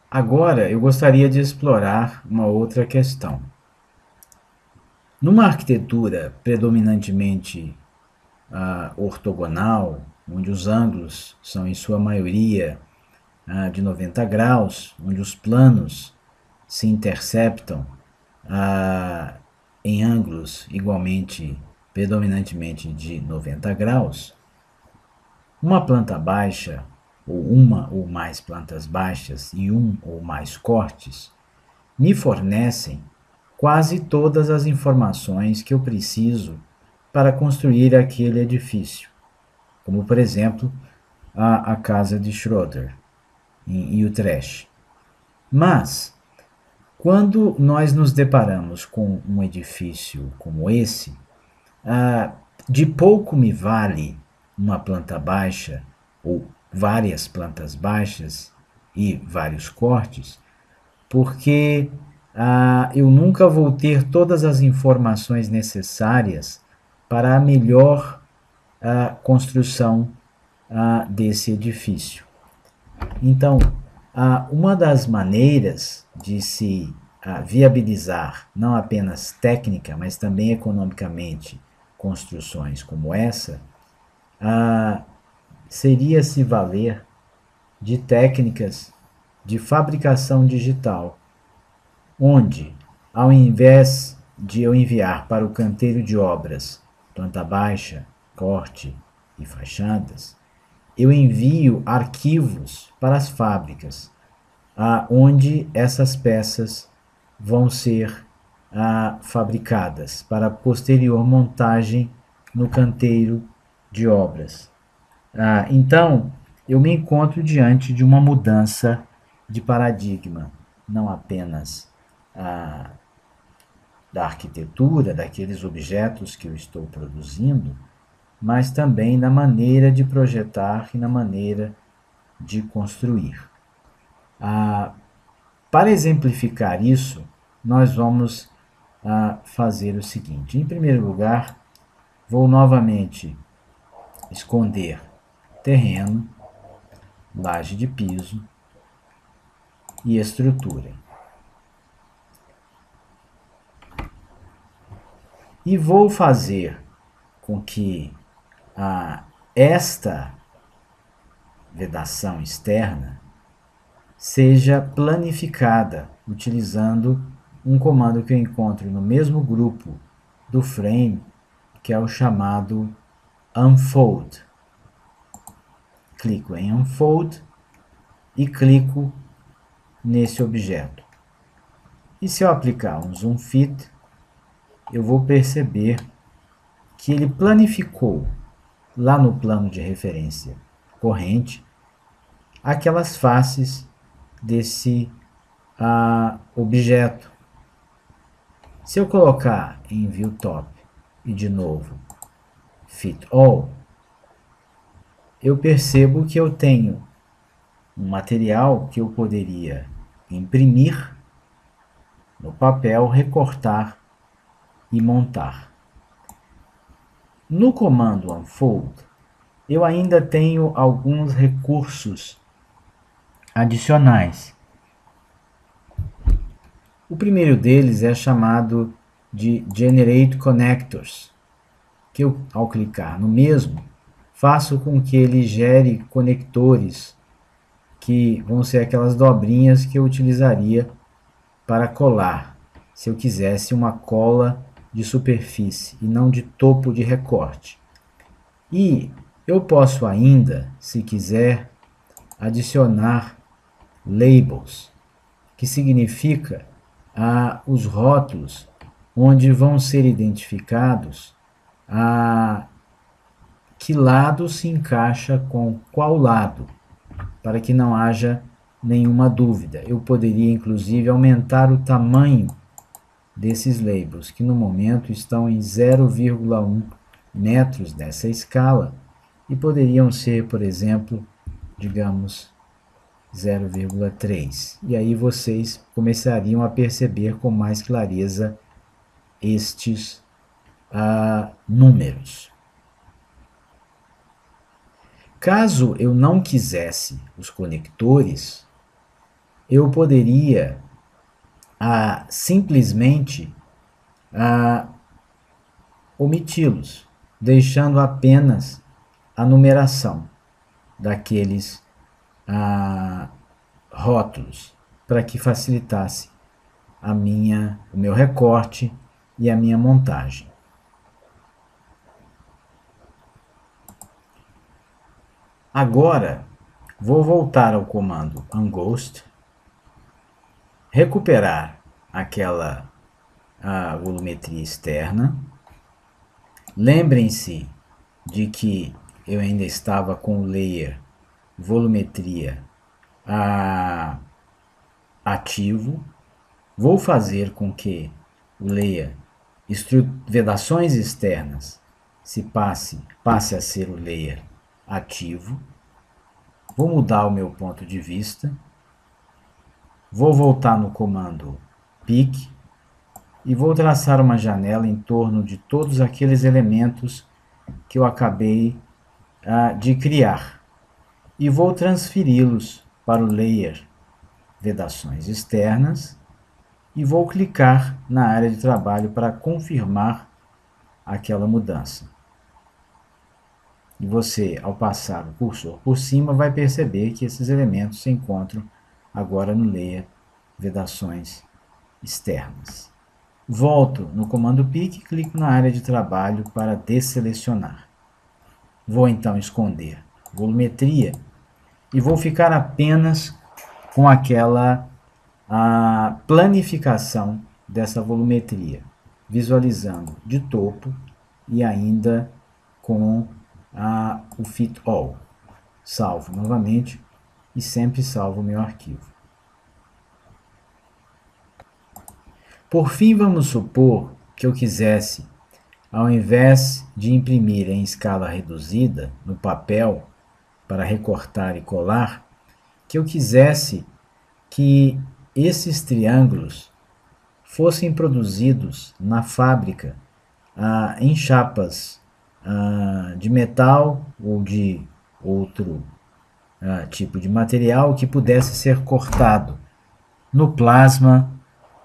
Agora eu gostaria de explorar uma outra questão. Numa arquitetura predominantemente ortogonal, onde os ângulos são em sua maioria de 90 graus, onde os planos se interceptam ah, em ângulos igualmente, predominantemente de 90 graus, uma planta baixa, ou uma ou mais plantas baixas e um ou mais cortes, me fornecem quase todas as informações que eu preciso para construir aquele edifício, como por exemplo a casa de Schroeder, em Utrecht. Mas, quando nós nos deparamos com um edifício como esse, de pouco me vale uma planta baixa ou várias plantas baixas e vários cortes, porque eu nunca vou ter todas as informações necessárias para a melhor construção desse edifício. Então, uma das maneiras de se viabilizar, não apenas técnica, mas também economicamente, construções como essa, seria se valer de técnicas de fabricação digital, onde, ao invés de eu enviar para o canteiro de obras planta baixa, corte e fachadas, eu envio arquivos para as fábricas, onde essas peças vão ser fabricadas para posterior montagem no canteiro de obras. Então, eu me encontro diante de uma mudança de paradigma, não apenas da arquitetura, daqueles objetos que eu estou produzindo, mas também na maneira de projetar e na maneira de construir. Para exemplificar isso, nós vamos fazer o seguinte. Em primeiro lugar, vou novamente esconder terreno, laje de piso e estrutura. E vou fazer com que esta vedação externa seja planificada utilizando um comando que eu encontro no mesmo grupo do frame, que é o chamado unfold. Clico em unfold e clico nesse objeto. E se eu aplicar um zoom fit, eu vou perceber que ele planificou lá no plano de referência corrente aquelas faces desse objeto. Se eu colocar em View Top e de novo Fit All, eu percebo que eu tenho um material que eu poderia imprimir no papel, recortar e montar. No comando Unfold, eu ainda tenho alguns recursos adicionais. O primeiro deles é chamado de Generate Connectors, que eu, ao clicar no mesmo, faço com que ele gere conectores, que vão ser aquelas dobrinhas que eu utilizaria para colar, se eu quisesse uma cola de superfície e não de topo de recorte. E eu posso ainda, se quiser, adicionar labels, que significa os rótulos onde vão ser identificados que lado se encaixa com qual lado, para que não haja nenhuma dúvida. Eu poderia inclusive aumentar o tamanho desses labels, que no momento estão em 0,1 metros nessa escala, e poderiam ser, por exemplo, digamos, 0,3. E aí vocês começariam a perceber com mais clareza estes números. Caso eu não quisesse os conectores, eu poderia simplesmente omiti-los, deixando apenas a numeração daqueles rótulos, para que facilitasse o meu recorte e a minha montagem. Agora, vou voltar ao comando unghost, recuperar aquela volumetria externa. Lembrem-se de que eu ainda estava com o layer volumetria ativo. Vou fazer com que o layer vedações externas passe a ser o layer ativo. Vou mudar o meu ponto de vista. Vou voltar no comando pick e vou traçar uma janela em torno de todos aqueles elementos que eu acabei de criar. E vou transferi-los para o layer vedações externas e vou clicar na área de trabalho para confirmar aquela mudança. E você, ao passar o cursor por cima, vai perceber que esses elementos se encontram agora no layer vedações externas. Volto no comando pick e clico na área de trabalho para desselecionar. Vou então esconder volumetria e vou ficar apenas com aquela planificação dessa volumetria, visualizando de topo e ainda com o Fit All. Salvo novamente e sempre salvo o meu arquivo. Por fim, vamos supor que eu quisesse, ao invés de imprimir em escala reduzida no papel para recortar e colar, que eu quisesse que esses triângulos fossem produzidos na fábrica em chapas de metal ou de outro tipo de material que pudesse ser cortado no plasma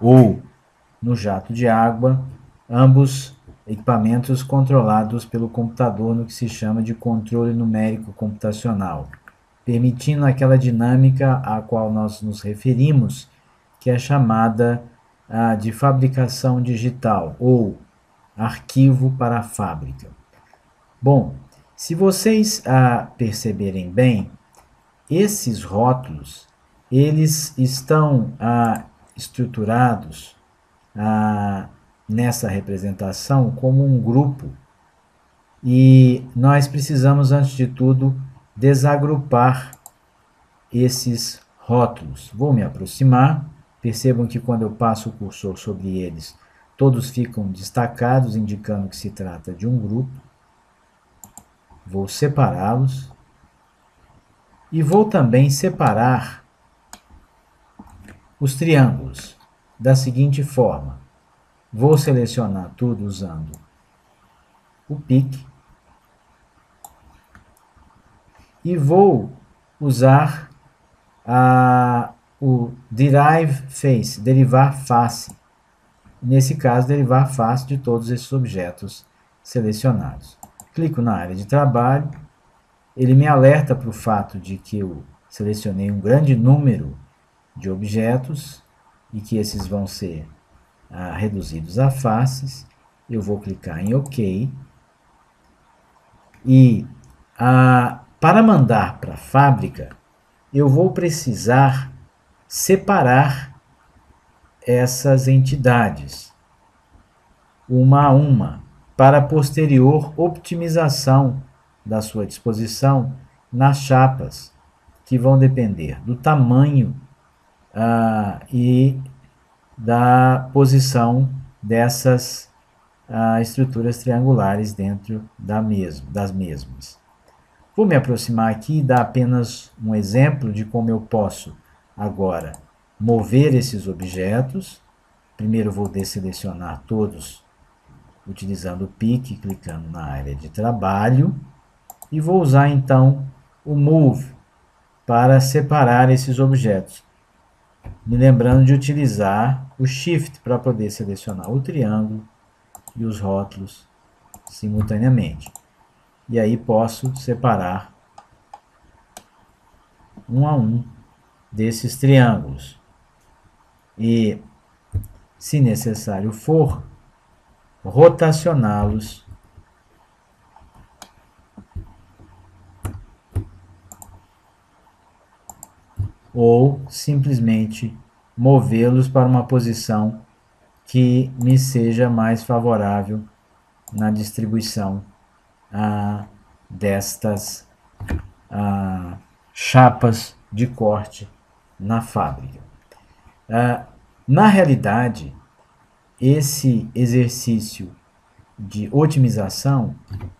ou no jato de água, ambos equipamentos controlados pelo computador no que se chama de controle numérico computacional, permitindo aquela dinâmica a qual nós nos referimos, que é chamada de fabricação digital ou arquivo para a fábrica. Bom, se vocês perceberem bem, esses rótulos eles estão estruturados nessa representação como um grupo e nós precisamos, antes de tudo, desagrupar esses rótulos. Vou me aproximar, percebam que quando eu passo o cursor sobre eles, todos ficam destacados, indicando que se trata de um grupo. Vou separá-los e vou também separar os triângulos da seguinte forma. Vou selecionar tudo usando o pick e vou usar o derive face, derivar face. Nesse caso, derivar face de todos esses objetos selecionados. Clico na área de trabalho, ele me alerta para o fato de que eu selecionei um grande número de objetos e que esses vão ser reduzidos a faces. Eu vou clicar em OK. E para mandar para a fábrica, eu vou precisar separar essas entidades, uma a uma, para posterior optimização da sua disposição nas chapas, que vão depender do tamanho e da posição dessas estruturas triangulares dentro das mesmas. Vou me aproximar aqui e dar apenas um exemplo de como eu posso agora mover esses objetos. Primeiro vou desselecionar todos utilizando o pick, clicando na área de trabalho, e vou usar então o Move para separar esses objetos. me lembrando de utilizar o Shift para poder selecionar o triângulo e os rótulos simultaneamente. E aí posso separar um a um desses triângulos. E, se necessário for, rotacioná-los ou simplesmente movê-los para uma posição que me seja mais favorável na distribuição destas chapas de corte na fábrica. Na realidade, esse exercício de otimização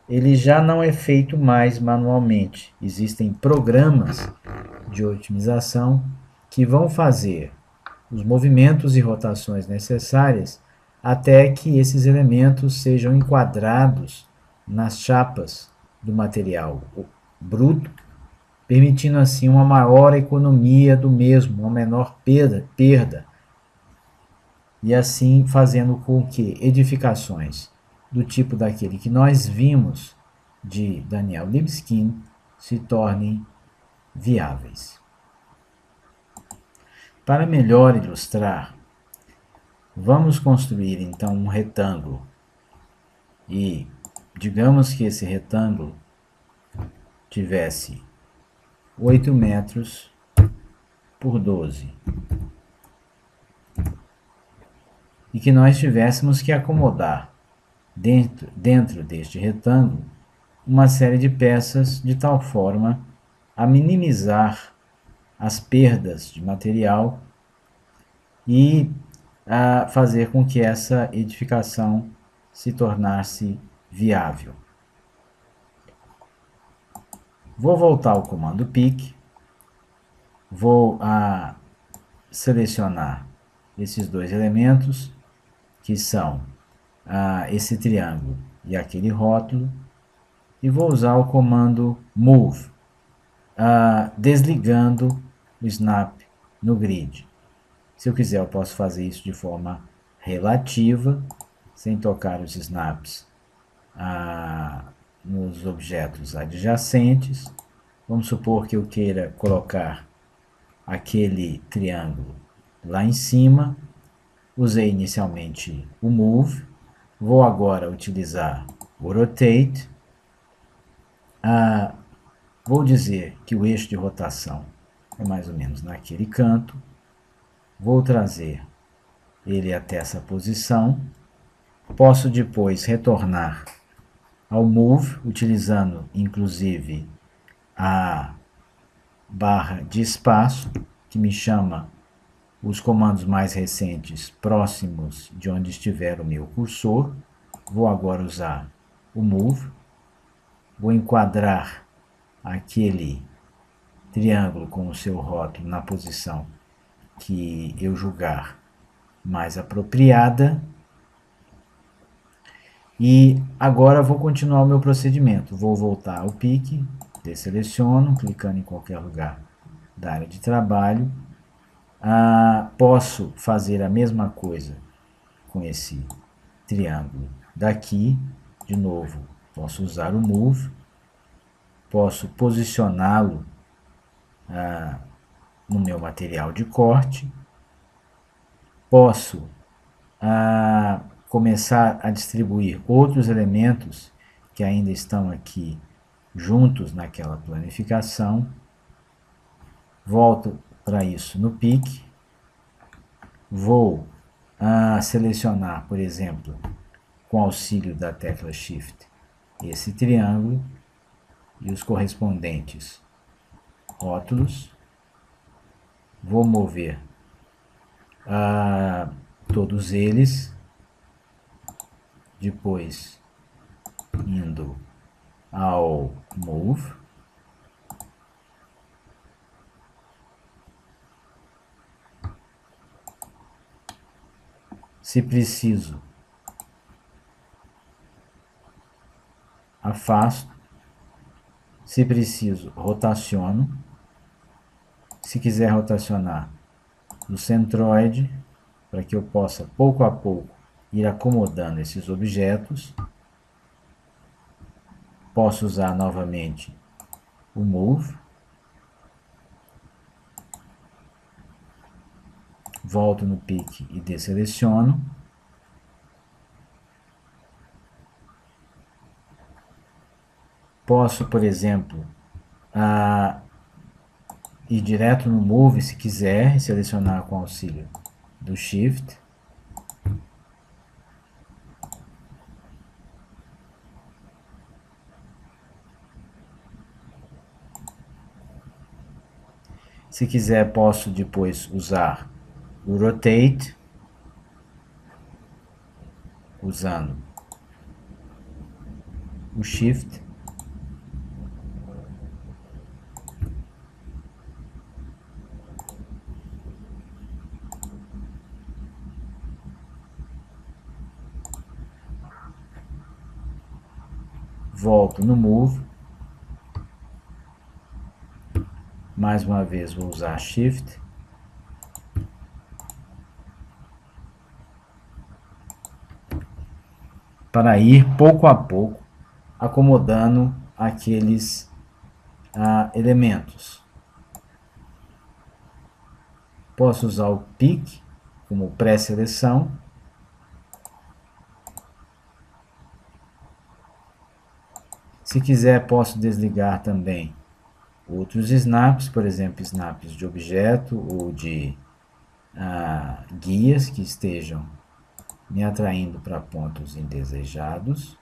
ele já não é feito mais manualmente. Existem programas de otimização que vão fazer os movimentos e rotações necessárias até que esses elementos sejam enquadrados nas chapas do material bruto, permitindo assim uma maior economia do mesmo, uma menor perda e assim fazendo com que edificações do tipo daquele que nós vimos de Daniel Libeskind se tornem viáveis. Para melhor ilustrar, vamos construir então um retângulo e digamos que esse retângulo tivesse 8 metros por 12 e que nós tivéssemos que acomodar dentro deste retângulo uma série de peças de tal forma a minimizar as perdas de material e a fazer com que essa edificação se tornasse viável. Vou voltar ao comando pick, vou selecionar esses dois elementos, que são esse triângulo e aquele rótulo, e vou usar o comando move, desligando o snap no grid. Se eu quiser, eu posso fazer isso de forma relativa, sem tocar os snaps nos objetos adjacentes. Vamos supor que eu queira colocar aquele triângulo lá em cima. Usei inicialmente o move, vou agora utilizar o rotate. Vou dizer que o eixo de rotação é mais ou menos naquele canto. Vou trazer ele até essa posição. Posso depois retornar ao move, utilizando inclusive a barra de espaço, que me chama os comandos mais recentes próximos de onde estiver o meu cursor. Vou agora usar o move. Vou enquadrar aquele triângulo com o seu rótulo na posição que eu julgar mais apropriada. E agora vou continuar o meu procedimento. Vou voltar ao pick, desseleciono, clicando em qualquer lugar da área de trabalho. Posso fazer a mesma coisa com esse triângulo daqui. De novo, posso usar o move. Posso posicioná-lo no meu material de corte. Posso começar a distribuir outros elementos que ainda estão aqui juntos naquela planificação. Volto para isso no pick. Vou selecionar, por exemplo, com auxílio da tecla Shift, esse triângulo e os correspondentes rótulos. Vou mover todos eles, depois indo ao move, se preciso afasto, se preciso rotaciono, se quiser rotacionar do centroide, para que eu possa pouco a pouco ir acomodando esses objetos. Posso usar novamente o Move. Volto no pique e desseleciono. Posso, por exemplo, ir direto no Move se quiser, e selecionar com auxílio do Shift. Se quiser, posso depois usar o Rotate, usando o Shift. Volto no Move. Mais uma vez vou usar Shift. Para ir pouco a pouco acomodando aqueles elementos. Posso usar o Pick como pré-seleção. Se quiser, posso desligar também outros snaps, por exemplo, snaps de objeto ou de guias que estejam me atraindo para pontos indesejados.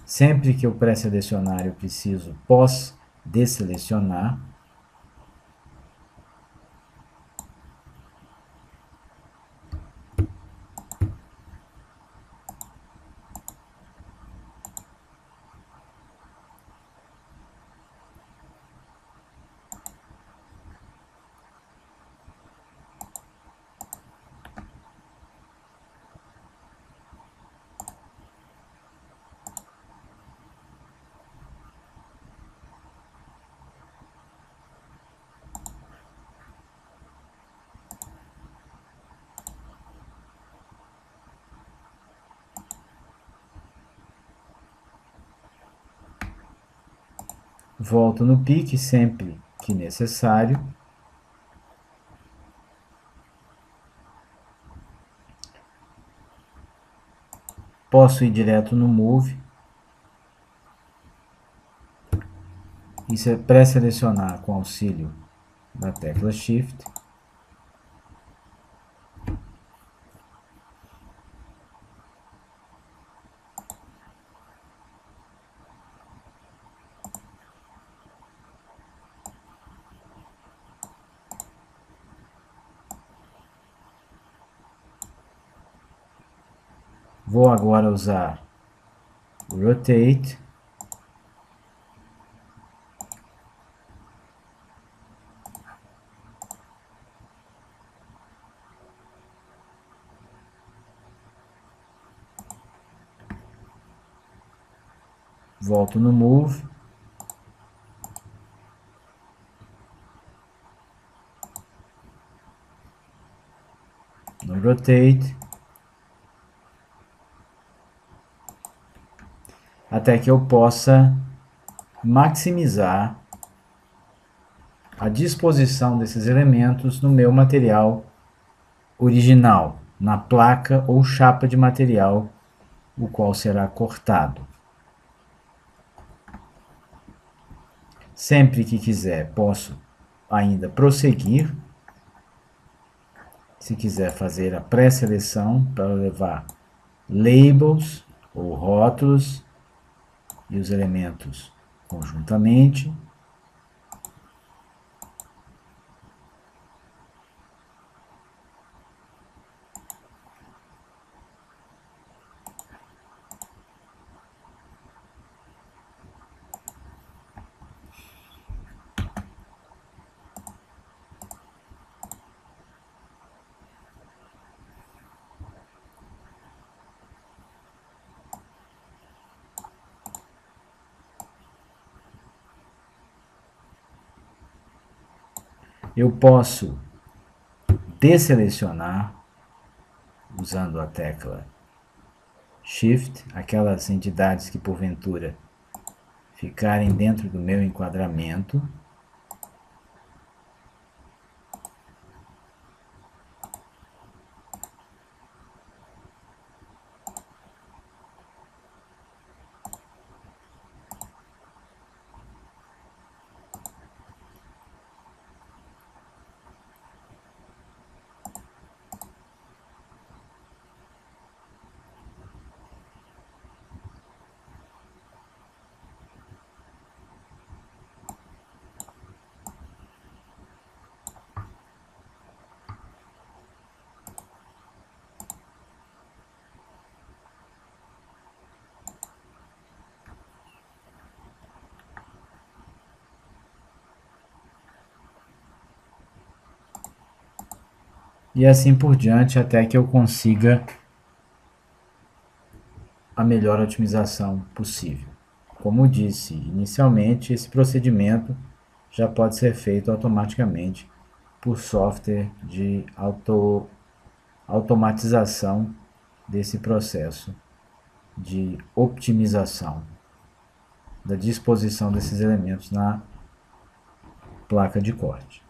Sempre que eu pré-selecionar, eu preciso pós-desselecionar. Volto no pique sempre que necessário. Posso ir direto no Move e pré-selecionar com auxílio da tecla Shift. Vou agora usar o Rotate. Volto no Move. No Rotate. Até que eu possa maximizar a disposição desses elementos no meu material original, na placa ou chapa de material, o qual será cortado. Sempre que quiser, posso ainda prosseguir. Se quiser fazer a pré-seleção para levar labels ou rótulos e os elementos conjuntamente. Eu posso desselecionar usando a tecla Shift, aquelas entidades que porventura ficarem dentro do meu enquadramento. E assim por diante até que eu consiga a melhor otimização possível. Como disse inicialmente, esse procedimento já pode ser feito automaticamente por software de automatização desse processo de optimização da disposição desses elementos na placa de corte.